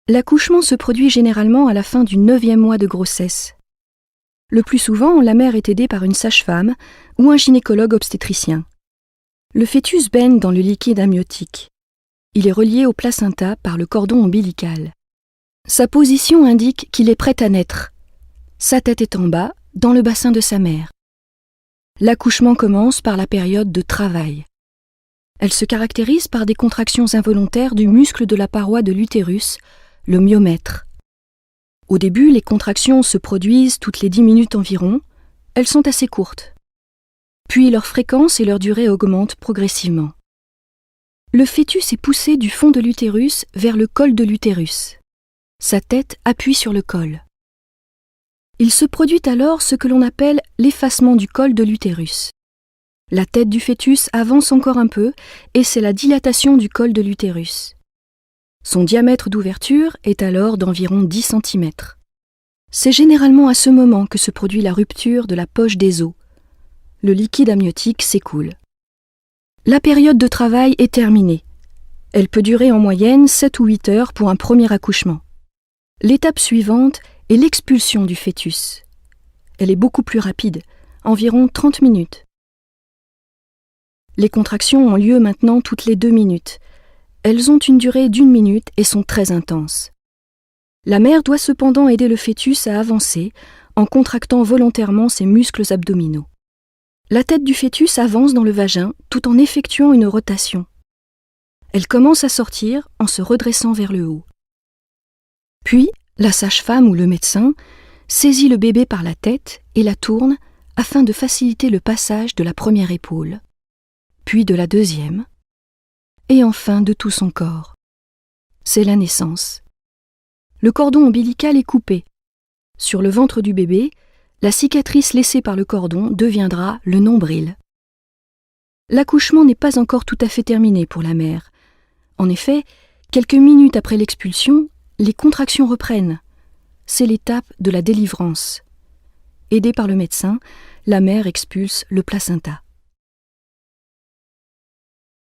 L'accouchement se produit généralement à la fin du 9e mois de grossesse. Le plus souvent, la mère est aidée par une sage-femme ou un gynécologue obstétricien. Le fœtus baigne dans le liquide amniotique. Il est relié au placenta par le cordon ombilical. Sa position indique qu'il est prêt à naître. Sa tête est en bas, dans le bassin de sa mère. L'accouchement commence par la période de travail. Elle se caractérise par des contractions involontaires du muscle de la paroi de l'utérus, le myomètre. Au début, les contractions se produisent toutes les 10 minutes environ. Elles sont assez courtes. Puis leur fréquence et leur durée augmentent progressivement. Le fœtus est poussé du fond de l'utérus vers le col de l'utérus. Sa tête appuie sur le col. Il se produit alors ce que l'on appelle l'effacement du col de l'utérus. La tête du fœtus avance encore un peu et c'est la dilatation du col de l'utérus. Son diamètre d'ouverture est alors d'environ 10 cm. C'est généralement à ce moment que se produit la rupture de la poche des os. Le liquide amniotique s'écoule. La période de travail est terminée. Elle peut durer en moyenne 7 ou 8 heures pour un premier accouchement. L'étape suivante est l'expulsion du fœtus. Elle est beaucoup plus rapide, environ 30 minutes. Les contractions ont lieu maintenant toutes les 2 minutes. Elles ont une durée d'1 minute et sont très intenses. La mère doit cependant aider le fœtus à avancer en contractant volontairement ses muscles abdominaux. La tête du fœtus avance dans le vagin tout en effectuant une rotation. Elle commence à sortir en se redressant vers le haut. Puis, la sage-femme ou le médecin saisit le bébé par la tête et la tourne afin de faciliter le passage de la première épaule, puis de la deuxième, et enfin de tout son corps. C'est la naissance. Le cordon ombilical est coupé. Sur le ventre du bébé, la cicatrice laissée par le cordon deviendra le nombril. L'accouchement n'est pas encore tout à fait terminé pour la mère. En effet, quelques minutes après l'expulsion, les contractions reprennent. C'est l'étape de la délivrance. Aidée par le médecin, la mère expulse le placenta.